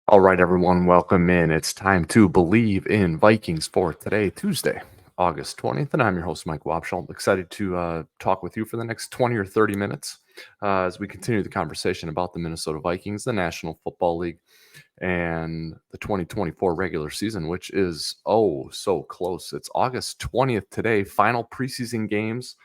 All right, everyone, welcome in. It's time to Bleav in Vikings for today, Tuesday, August 20th. And I'm your host, Mike Wobschall. Excited to talk with you for the next 20 or 30 minutes as we continue the conversation about the Minnesota Vikings, the National Football League, and the 2024 regular season, which is so close. It's August 20th today. Final preseason games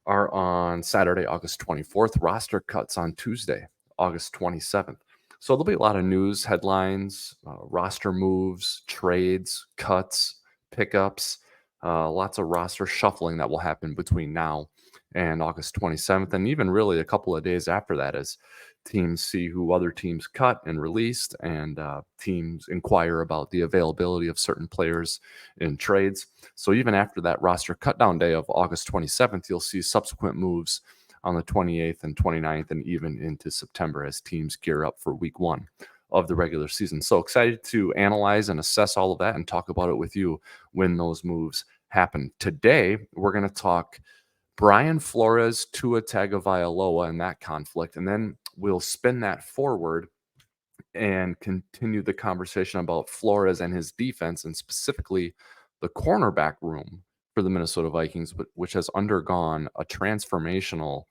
are on Saturday, August 24th. Roster cuts on Tuesday, August 27th. So there'll be a lot of news, headlines, roster moves, trades, cuts, pickups, lots of roster shuffling that will happen between now and August 27th, and even really a couple of days after that as teams see who other teams cut and released, and teams inquire about the availability of certain players in trades. So even after that roster cutdown day of August 27th, you'll see subsequent moves on the 28th and 29th and even into September as teams gear up for week one of the regular season. So excited to analyze and assess all of that and talk about it with you when those moves happen. Today, we're going to talk Brian Flores, Tua Tagovailoa and that conflict, and then we'll spin that forward and continue the conversation about Flores and his defense, and specifically the cornerback room for the Minnesota Vikings, which has undergone a transformational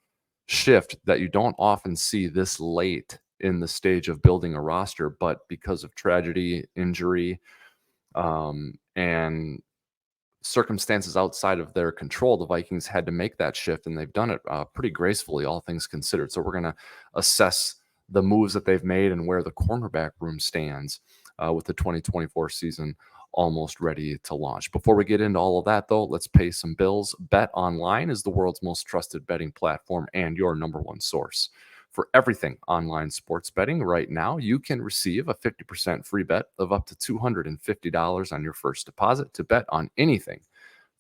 shift that you don't often see this late in the stage of building a roster. But because of tragedy, injury, and circumstances outside of their control, the Vikings had to make that shift, and they've done it pretty gracefully, all things considered. So we're going to assess the moves that they've made and where the cornerback room stands with the 2024 season almost ready to launch. Before we get into all of that, though, let's pay some bills. Bet Online is the world's most trusted betting platform and your number one source for everything online sports betting. Right now, you can receive a 50% free bet of up to $250 on your first deposit to bet on anything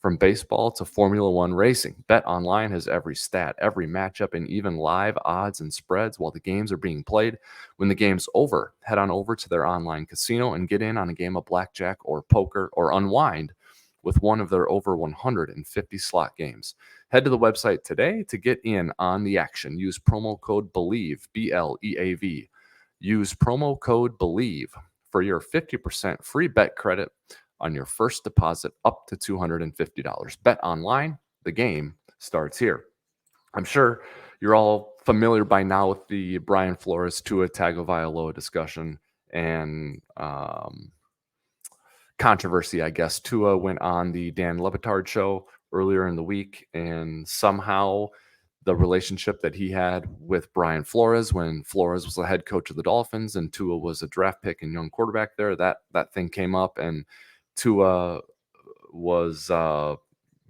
from baseball to Formula One racing. Bet Online has every stat, every matchup, and even live odds and spreads while the games are being played. When the game's over, head on over to their online casino and get in on a game of blackjack or poker, or unwind with one of their over 150 slot games. Head to the website today to get in on the action. Use promo code Bleav, BLEAV. Use promo code Bleav for your 50% free bet credit on your first deposit up to $250. Bet Online, the game starts here. I'm sure you're all familiar by now with the Brian Flores Tua Tagovailoa discussion and controversy, I guess. Tua went on the Dan Le Batard show earlier in the week, and somehow the relationship that he had with Brian Flores when Flores was the head coach of the Dolphins and Tua was a draft pick and young quarterback there, that thing came up, and Tua was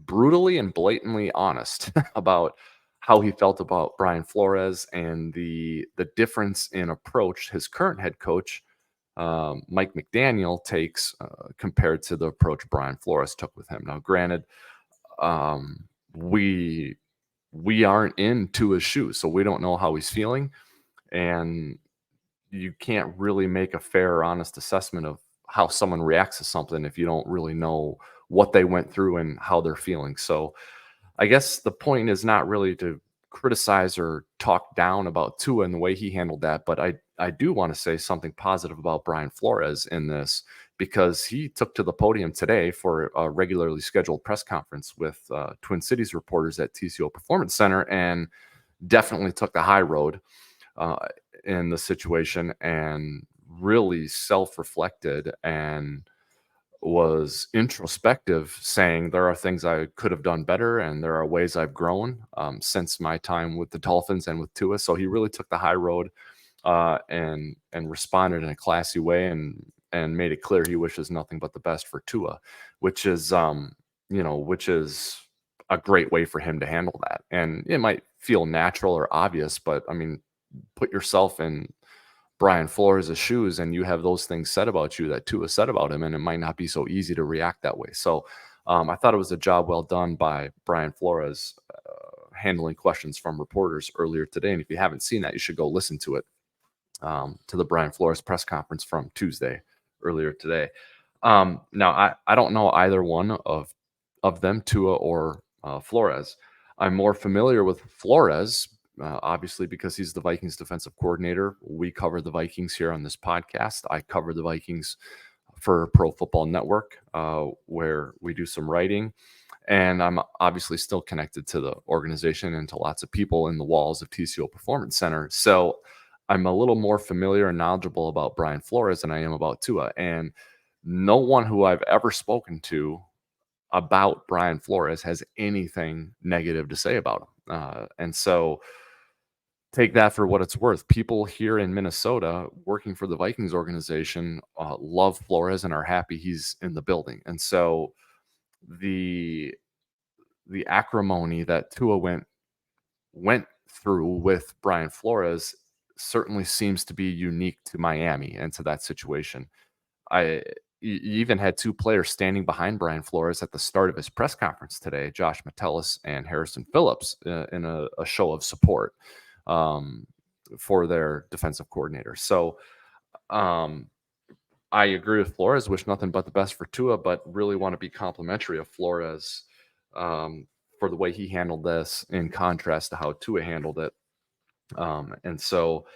brutally and blatantly honest about how he felt about Brian Flores and the difference in approach his current head coach Mike McDaniel takes compared to the approach Brian Flores took with him. Now, granted, we aren't in Tua's shoes, so we don't know how he's feeling, and you can't really make a fair or honest assessment of how someone reacts to something if you don't really know what they went through and how they're feeling. So I guess the point is not really to criticize or talk down about Tua and the way he handled that, but I do want to say something positive about Brian Flores in this, because he took to the podium today for a regularly scheduled press conference with Twin Cities reporters at TCO Performance Center and definitely took the high road in the situation and really self-reflected and was introspective, saying there are things I could have done better and there are ways I've grown since my time with the Dolphins and with Tua. So he really took the high road and responded in a classy way and made it clear he wishes nothing but the best for Tua, which is which is a great way for him to handle that. And it might feel natural or obvious, but I mean, put yourself in Brian Flores' shoes and you have those things said about you that Tua said about him, and it might not be so easy to react that way. So I thought it was a job well done by Brian Flores handling questions from reporters earlier today. And if you haven't seen that, you should go listen to it, to the Brian Flores press conference from Tuesday earlier today. Now, I don't know either one of them, Tua or Flores. I'm more familiar with Flores obviously, because he's the Vikings defensive coordinator. We cover the Vikings here on this podcast. I cover the Vikings for Pro Football Network, where we do some writing. And I'm obviously still connected to the organization and to lots of people in the walls of TCO Performance Center. So I'm a little more familiar and knowledgeable about Brian Flores than I am about Tua. And no one who I've ever spoken to about Brian Flores has anything negative to say about him. And so take that for what it's worth. People here in Minnesota working for the Vikings organization love Flores and are happy he's in the building. And so the acrimony that Tua went through with Brian Flores certainly seems to be unique to Miami and to that situation. I you even had two players standing behind Brian Flores at the start of his press conference today, Josh Metellus and Harrison Phillips, in a show of support um, for their defensive coordinator. So um, I agree with Flores. Wish nothing but the best for Tua, but really want to be complimentary of Flores um, for the way he handled this, in contrast to how Tua handled it. And so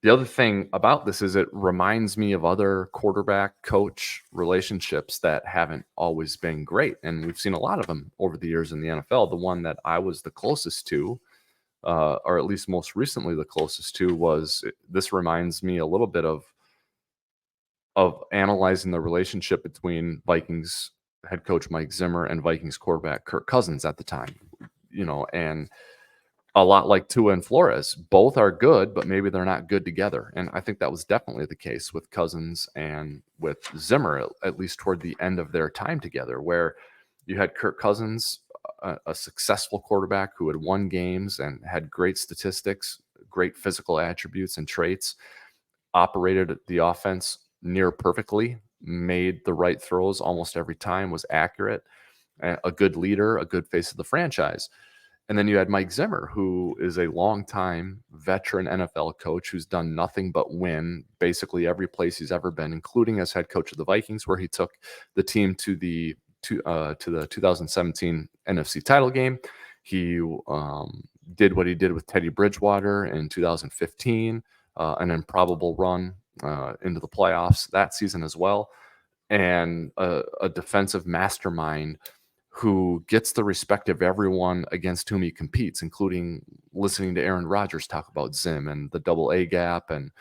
the other thing about this is it reminds me of other quarterback coach relationships that haven't always been great. And we've seen a lot of them over the years in the NFL. The one that I was the closest to, or at least most recently the closest to, was this reminds me a little bit of analyzing the relationship between Vikings head coach Mike Zimmer and Vikings quarterback Kirk Cousins at the time. And a lot like Tua and Flores, both are good, but maybe they're not good together. And I think that was definitely the case with Cousins and with Zimmer, at least toward the end of their time together, where you had Kirk Cousins, a successful quarterback who had won games and had great statistics, great physical attributes and traits, operated the offense near perfectly, made the right throws almost every time, was accurate, a good leader, a good face of the franchise. And then you had Mike Zimmer, who is a longtime veteran NFL coach who's done nothing but win basically every place he's ever been, including as head coach of the Vikings, where he took the team to the 2017 NFC title game. He did what he did with Teddy Bridgewater in 2015, an improbable run into the playoffs that season as well, and a defensive mastermind who gets the respect of everyone against whom he competes, including listening to Aaron Rodgers talk about Zim and the double A gap and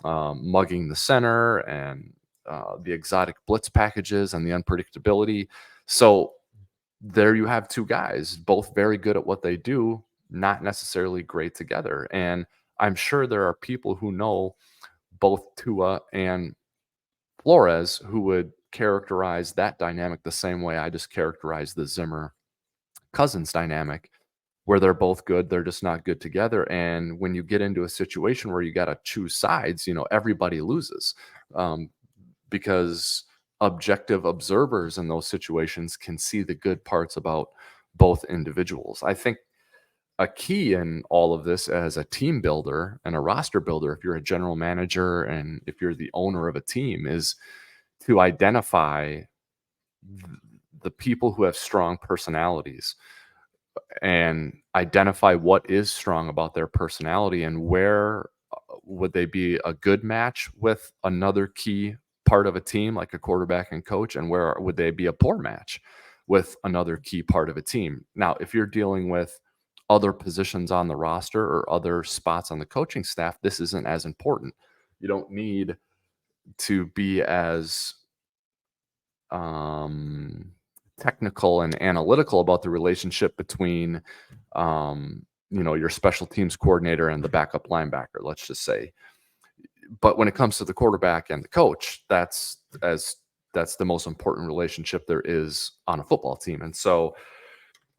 mugging the center and the exotic blitz packages and the unpredictability. So there you have two guys, both very good at what they do, not necessarily great together. And I'm sure there are people who know both Tua and Flores who would characterize that dynamic the same way I just characterized the Zimmer Cousins dynamic, where they're both good, they're just not good together. And when you get into a situation where you got to choose sides, everybody loses, because objective observers in those situations can see the good parts about both individuals. I think a key in all of this as a team builder and a roster builder, if you're a general manager and if you're the owner of a team, is to identify the people who have strong personalities and identify what is strong about their personality and where would they be a good match with another key part of a team like a quarterback and coach, and where would they be a poor match with another key part of a team. Now, if you're dealing with other positions on the roster or other spots on the coaching staff, this isn't as important. You don't need to be as um, technical and analytical about the relationship between, your special teams coordinator and the backup linebacker, let's just say. But when it comes to the quarterback and the coach, that's the most important relationship there is on a football team. And so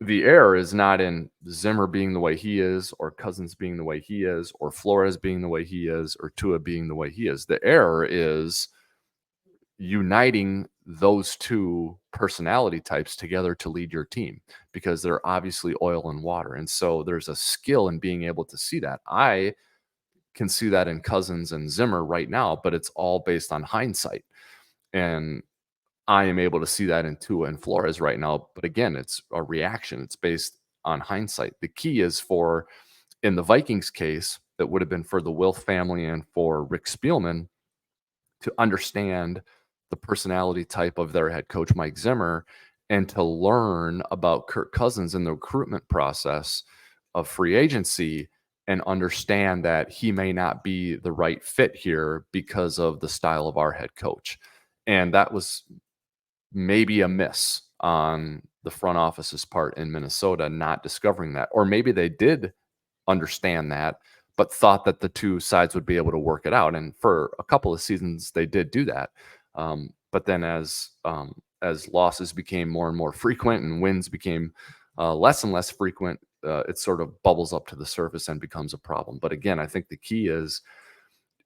the error is not in Zimmer being the way he is, or Cousins being the way he is, or Flores being the way he is, or Tua being the way he is. The error is uniting those two personality types together to lead your team, because they're obviously oil and water. And so there's a skill in being able to see that. I can see that in Cousins and Zimmer right now, but it's all based on hindsight. And I am able to see that in Tua and Flores right now. But again, it's a reaction. It's based on hindsight. The key is for In the Vikings case, that would have been for the Wilf family and for Rick Spielman to understand the personality type of their head coach, Mike Zimmer, and to learn about Kirk Cousins in the recruitment process of free agency and understand that he may not be the right fit here because of the style of our head coach. And that was maybe a miss on the front office's part in Minnesota, not discovering that. Or maybe they did understand that, but thought that the two sides would be able to work it out. And for a couple of seasons, they did do that. But then as losses became more and more frequent and wins became less and less frequent, it sort of bubbles up to the surface and becomes a problem. But again, I think the key is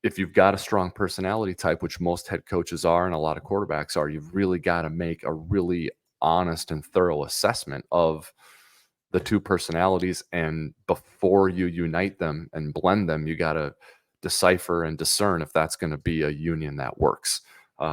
if you've got a strong personality type, which most head coaches are and a lot of quarterbacks are, you've really got to make a really honest and thorough assessment of the two personalities. And before you unite them and blend them, you got to decipher and discern if that's going to be a union that works.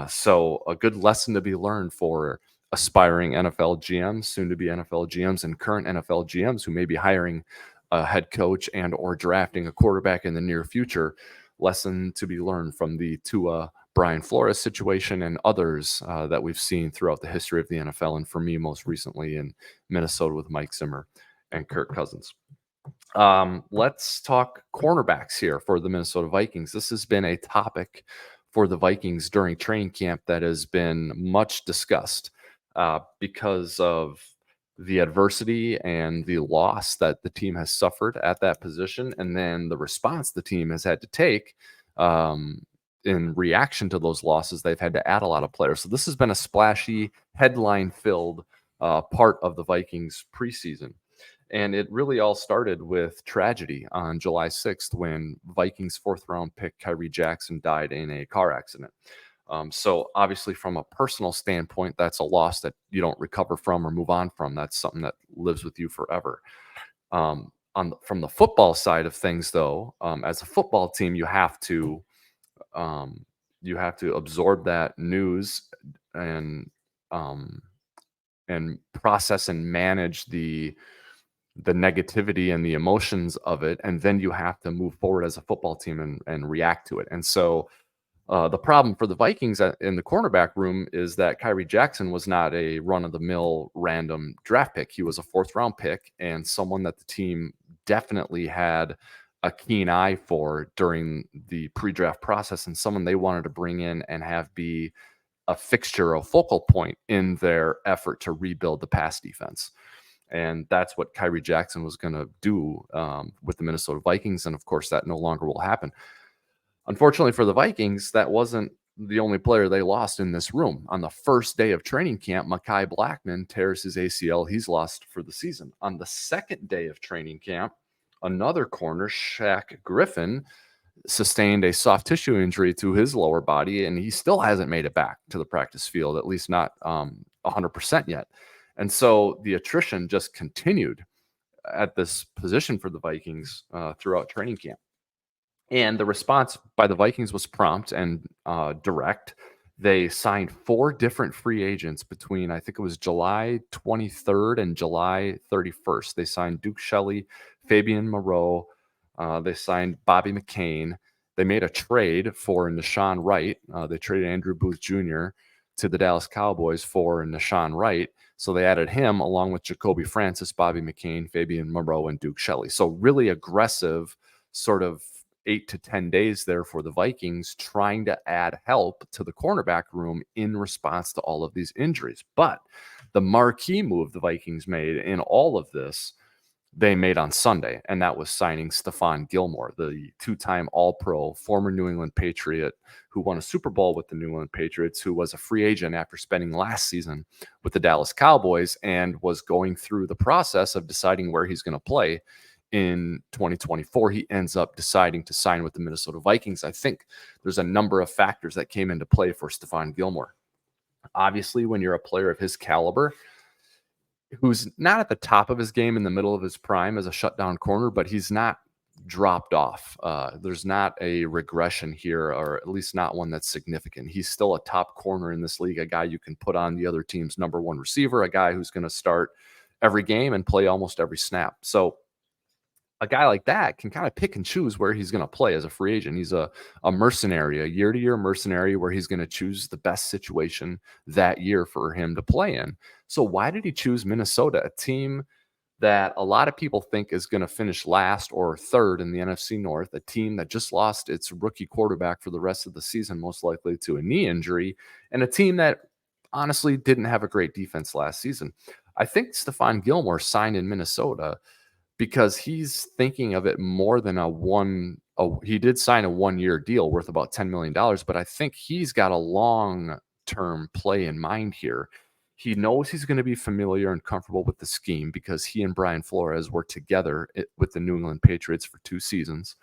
So a good lesson to be learned for aspiring NFL GMs, soon to be NFL GMs, and current NFL GMs who may be hiring a head coach and or drafting a quarterback in the near future. Lesson to be learned from the Tua Brian Flores situation and others that we've seen throughout the history of the NFL, and for me, most recently in Minnesota with Mike Zimmer and Kirk Cousins. Let's talk cornerbacks here for the Minnesota Vikings. This has been a topic for the Vikings during training camp that has been much discussed because of the adversity and the loss that the team has suffered at that position, and then the response the team has had to take in reaction to those losses. They've had to add a lot of players. So this has been a splashy, headline-filled part of the Vikings preseason. And it really all started with tragedy on July 6th when Vikings fourth-round pick Kyrie Jackson died in a car accident. So obviously from a personal standpoint, that's a loss that you don't recover from or move on from. That's something that lives with you forever. From the football side of things, though, as a football team, you have to absorb that news and process and manage the negativity and the emotions of it, and then you have to move forward as a football team and react to it. And so the problem for the Vikings in the cornerback room is that Kyrie Jackson was not a run-of-the-mill random draft pick. He was a fourth-round pick and someone that the team definitely had a keen eye for during the pre-draft process, and someone they wanted to bring in and have be a fixture, a focal point in their effort to rebuild the pass defense. And that's what Kyrie Jackson was going to do with the Minnesota Vikings. And of course, that no longer will happen. Unfortunately for the Vikings, that wasn't the only player they lost in this room. On the first day of training camp, Mekhi Blackmon tears his ACL. He's lost for the season. On the second day of training camp, another corner, Shaq Griffin, sustained a soft tissue injury to his lower body, and he still hasn't made it back to the practice field, at least not 100% yet. And so the attrition just continued at this position for the Vikings throughout training camp. And the response by the Vikings was prompt and direct. They signed 4 different free agents between, I think it was July 23rd and July 31st. They signed Duke Shelley, Fabian Moreau. They signed Bobby McCain. They made a trade for Nashawn Wright. They traded Andrew Booth Jr. to the Dallas Cowboys for Nashawn Wright. So they added him along with Jacoby Francis, Bobby McCain, Fabian Moreau, and Duke Shelley. So really aggressive sort of 8 to 10 days there for the Vikings, trying to add help to the cornerback room in response to all of these injuries. But the marquee move the Vikings made in all of this, they made on Sunday, and that was signing Stephon Gilmore, the 2-time All-Pro, former New England Patriot, who won a Super Bowl with the New England Patriots, who was a free agent after spending last season with the Dallas Cowboys and was going through the process of deciding where he's going to play in 2024. He ends up deciding to sign with the Minnesota Vikings. I think there's a number of factors that came into play for Stephon Gilmore. Obviously, when you're a player of his caliber, who's not at the top of his game in the middle of his prime as a shutdown corner, but he's not dropped off. There's not a regression here, or at least not one that's significant. He's still a top corner in this league, a guy you can put on the other team's number one receiver, a guy who's going to start every game and play almost every snap. So a guy like that can kind of pick and choose where he's going to play as a free agent. He's a mercenary, a year-to-year mercenary where he's going to choose the best situation that year for him to play in. So why did he choose Minnesota, a team that a lot of people think is going to finish last or third in the NFC North, a team that just lost its rookie quarterback for the rest of the season, most likely to a knee injury, and a team that honestly didn't have a great defense last season? I think Stephon Gilmore signed in Minnesota because he's thinking of it more than he did sign a 1-year deal worth about $10 million, but I think he's got a long-term play in mind here. He knows he's going to be familiar and comfortable with the scheme because he and Brian Flores were together with the New England Patriots for 2 seasons.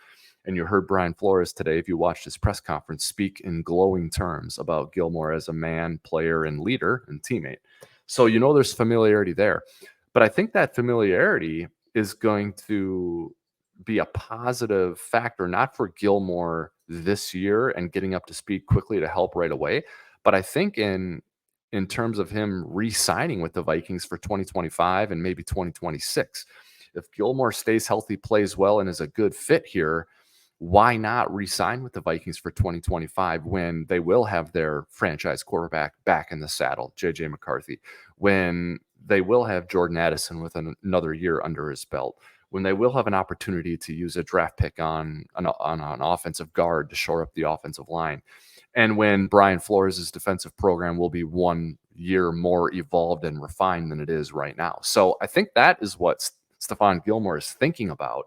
And you heard Brian Flores today, if you watched his press conference, speak in glowing terms about Gilmore as a man, player, and leader and teammate. So you know there's familiarity there. But I think that familiarity is going to be a positive factor, not for Gilmore this year and getting up to speed quickly to help right away, but I think in terms of him re-signing with the Vikings for 2025 and maybe 2026. If Gilmore stays healthy, plays well, and is a good fit here, why not re-sign with the Vikings for 2025 when they will have their franchise quarterback back in the saddle, JJ McCarthy, when they will have Jordan Addison with another year under his belt, when they will have an opportunity to use a draft pick on an offensive guard to shore up the offensive line, and when Brian Flores' defensive program will be 1 year more evolved and refined than it is right now. So I think that is what Stephon Gilmore is thinking about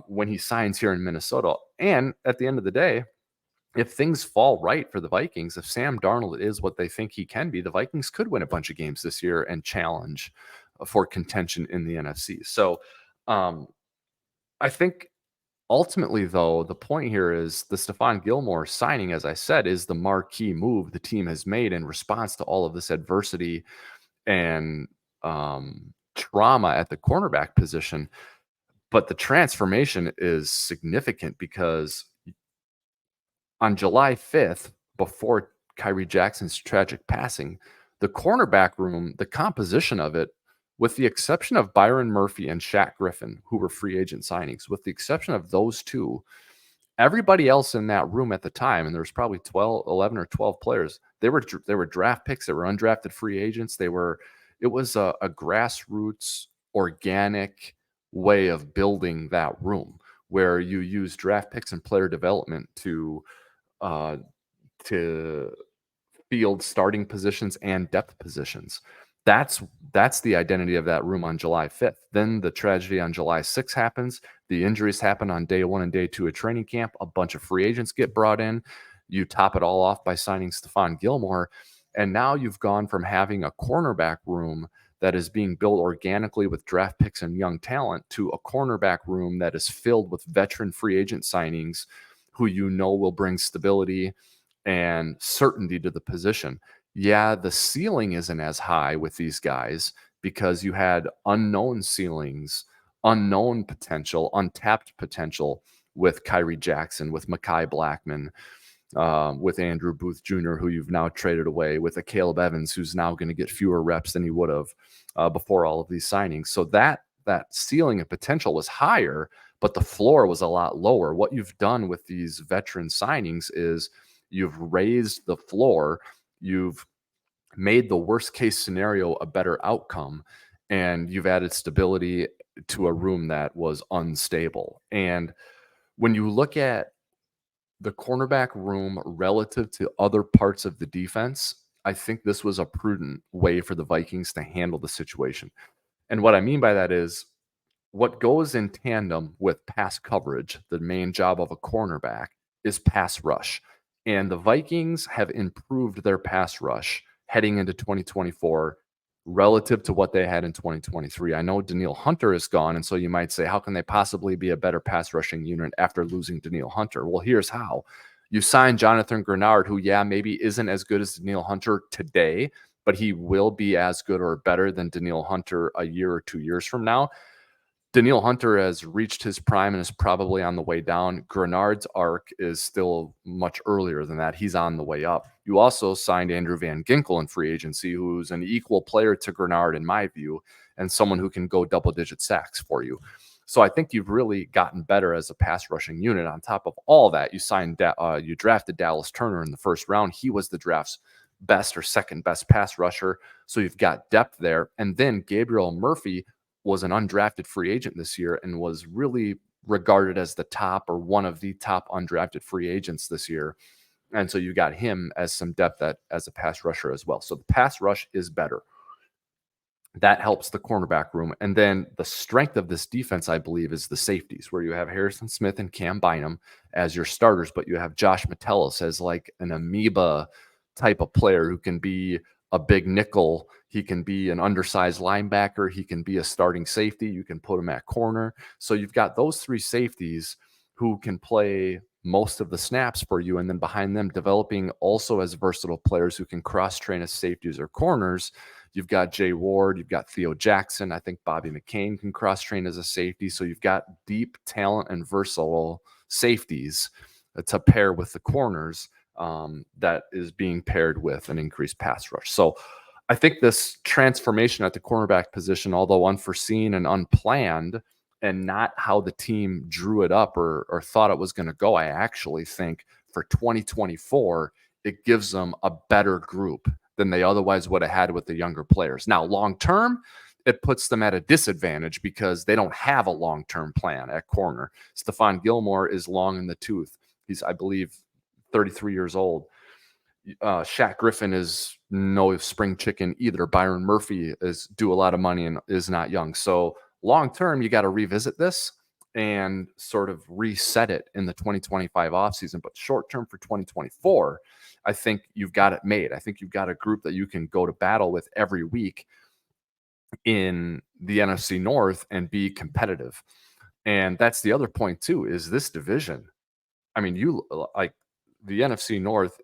when he signs here in Minnesota. And at the end of the day, if things fall right for the Vikings, if Sam Darnold is what they think he can be, the Vikings could win a bunch of games this year and challenge for contention in the NFC. So I think ultimately, though, the point here is the Stephon Gilmore signing, as I said, is the marquee move the team has made in response to all of this adversity and trauma at the cornerback position. But the transformation is significant because on July 5th, before Kyrie Jackson's tragic passing, the cornerback room, the composition of it, with the exception of Byron Murphy and Shaq Griffin, who were free agent signings, with the exception of those two, everybody else in that room at the time, and there was probably 11 or 12 players, they were draft picks, they were undrafted free agents. It was a grassroots, organic way of building that room where you use draft picks and player development uh, to field starting positions and depth positions. That's the identity of that room on July 5th. Then the tragedy on July 6th happens. The injuries happen on day 1 and day 2 of training camp. A bunch of free agents get brought in. You top it all off by signing Stephon Gilmore. And now you've gone from having a cornerback room that is being built organically with draft picks and young talent to a cornerback room that is filled with veteran free agent signings who you know will bring stability and certainty to the position. Yeah, the ceiling isn't as high with these guys because you had unknown ceilings, unknown potential, untapped potential with Kyrie Jackson, with Mekhi Blackman, with Andrew Booth Jr., who you've now traded away, with a Caleb Evans, who's now going to get fewer reps than he would have before all of these signings. So that ceiling of potential was higher, but the floor was a lot lower. What you've done with these veteran signings is you've raised the floor, you've made the worst case scenario a better outcome, and you've added stability to a room that was unstable. And when you look at the cornerback room relative to other parts of the defense, I think this was a prudent way for the Vikings to handle the situation. And what I mean by that is what goes in tandem with pass coverage, the main job of a cornerback, is pass rush. And the Vikings have improved their pass rush heading into 2024 relative to what they had in 2023. I know Danielle Hunter is gone, and so you might say, how can they possibly be a better pass rushing unit after losing Danielle Hunter? Well, here's how. You sign Jonathan Grenard, who, yeah, maybe isn't as good as Danielle Hunter today, but he will be as good or better than Danielle Hunter a year or 2 years from now. Danielle Hunter has reached his prime and is probably on the way down. Grenard's arc is still much earlier than that. He's on the way up. You also signed Andrew Van Ginkel in free agency, who's an equal player to Grenard in my view, and someone who can go double-digit sacks for you. So I think you've really gotten better as a pass rushing unit. On top of all that, you drafted Dallas Turner in the first round. He was the draft's best or second best pass rusher. So you've got depth there. And then Gabriel Murphy was an undrafted free agent this year and was really regarded as the top or one of the top undrafted free agents this year. And so you got him as some depth as a pass rusher as well. So the pass rush is better. That helps the cornerback room. And then the strength of this defense, I Bleav, is the safeties, where you have Harrison Smith and Cam Bynum as your starters, but you have Josh Metellus as like an amoeba type of player who can be a big nickel. He can be an undersized linebacker. He can be a starting safety. You can put him at corner. So you've got those three safeties who can play most of the snaps for you. And then behind them, developing also as versatile players who can cross-train as safeties or corners. You've got Jay Ward, you've got Theo Jackson. I think Bobby McCain can cross-train as a safety. So you've got deep talent and versatile safeties to pair with the corners that is being paired with an increased pass rush. So I think this transformation at the cornerback position, although unforeseen and unplanned, and not how the team drew it up or thought it was going to go, I actually think for 2024, it gives them a better group than they otherwise would have had with the younger players. Now, long term, it puts them at a disadvantage because they don't have a long-term plan at corner. Stephon Gilmore is long in the tooth. He's, I Bleav, 33 years old. Shaq Griffin is no spring chicken either. Byron Murphy is due a lot of money and is not young. So long term, you got to revisit this and sort of reset it in the 2025 offseason. But short term for 2024, I think you've got it made. I think you've got a group that you can go to battle with every week in the NFC North and be competitive. And that's the other point too, is this division. I mean, the NFC North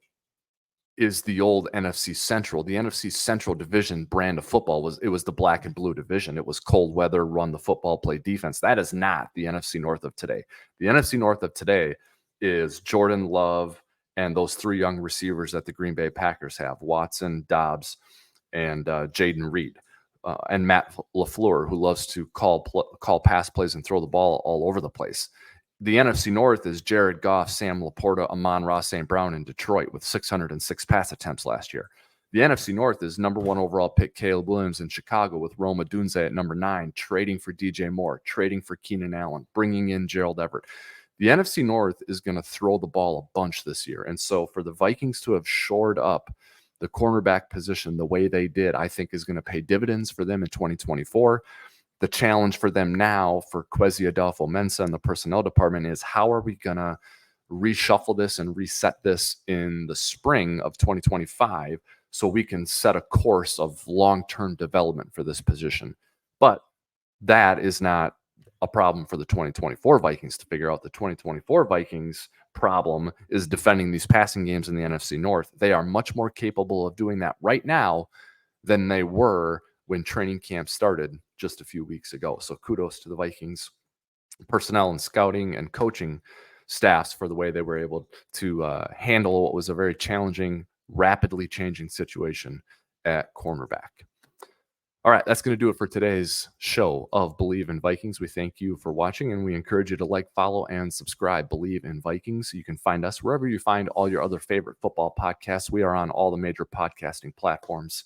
is the old NFC Central. The NFC Central division brand of football was the black and blue division. It was cold weather, run the football, play defense. That is not the NFC North of today. The NFC North of today is Jordan Love and those three young receivers that the Green Bay Packers have, Watson, Dobbs, and Jaden Reed. And Matt LaFleur, who loves to call pass plays and throw the ball all over the place. The NFC North is Jared Goff, Sam Laporta, Amon-Ra St. Brown in Detroit with 606 pass attempts last year. The NFC North is number one overall pick Caleb Williams in Chicago with Rome Odunze at number 9, trading for DJ Moore, trading for Keenan Allen, bringing in Gerald Everett. The NFC North is going to throw the ball a bunch this year. And so for the Vikings to have shored up the cornerback position the way they did, I think is going to pay dividends for them in 2024. The challenge for them now for Kwesi Adolfo-Mensah and the personnel department is how are we going to reshuffle this and reset this in the spring of 2025 so we can set a course of long-term development for this position. But that is not a problem for the 2024 Vikings to figure out. The 2024 Vikings problem is defending these passing games in the NFC North. They are much more capable of doing that right now than they were when training camp started just a few weeks ago. So kudos to the Vikings personnel and scouting and coaching staffs for the way they were able to handle what was a very challenging, rapidly changing situation at cornerback. All right, that's going to do it for today's show of Bleav in Vikings. We thank you for watching, and we encourage you to like, follow, and subscribe. Bleav in Vikings. You can find us wherever you find all your other favorite football podcasts. We are on all the major podcasting platforms,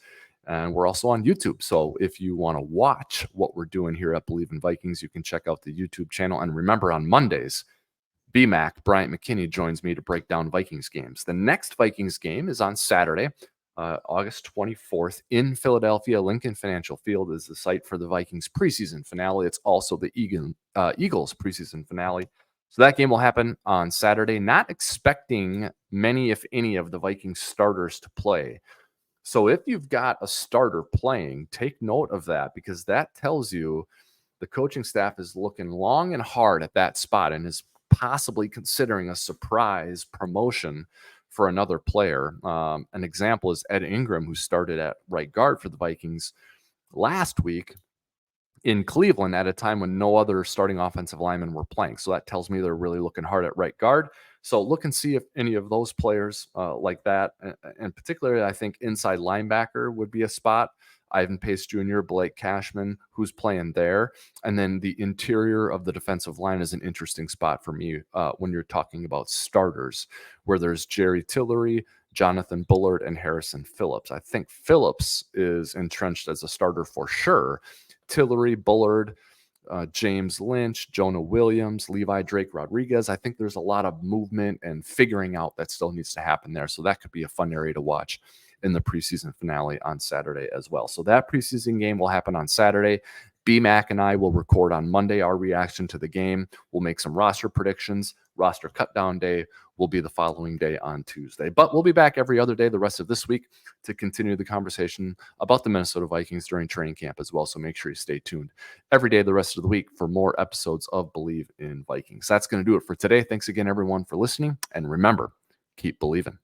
and we're also on YouTube. So if you want to watch what we're doing here at Bleav in Vikings, you can check out the YouTube channel. And remember, on Mondays, BMAC, Bryant McKinney, joins me to break down Vikings games. The next Vikings game is on Saturday, August 24th in Philadelphia. Lincoln Financial Field is the site for the Vikings preseason finale. It's also the Eagles preseason finale. So that game will happen on Saturday. Not expecting many, if any, of the Vikings starters to play. So if you've got a starter playing, take note of that, because that tells you the coaching staff is looking long and hard at that spot and is possibly considering a surprise promotion for another player. An example is Ed Ingram, who started at right guard for the Vikings last week in Cleveland at a time when no other starting offensive linemen were playing. So that tells me they're really looking hard at right guard. So look and see if any of those players like that, and particularly I think inside linebacker would be a spot Ivan Pace Jr., Blake Cashman, who's playing there. And then the interior of the defensive line is an interesting spot for me when you're talking about starters, where there's Jerry Tillery, Jonathan Bullard, and Harrison Phillips. I think Phillips is entrenched as a starter for sure. Tillery, Bullard, James Lynch, Jonah Williams, Levi Drake Rodriguez. I think there's a lot of movement and figuring out that still needs to happen there. So that could be a fun area to watch in the preseason finale on Saturday as well. So that preseason game will happen on Saturday. BMAC and I will record on Monday our reaction to the game. We'll make some roster predictions. Roster cutdown day will be the following day on Tuesday. But we'll be back every other day the rest of this week to continue the conversation about the Minnesota Vikings during training camp as well. So make sure you stay tuned every day the rest of the week for more episodes of Bleav in Vikings. That's going to do it for today. Thanks again, everyone, for listening. And remember, keep believing.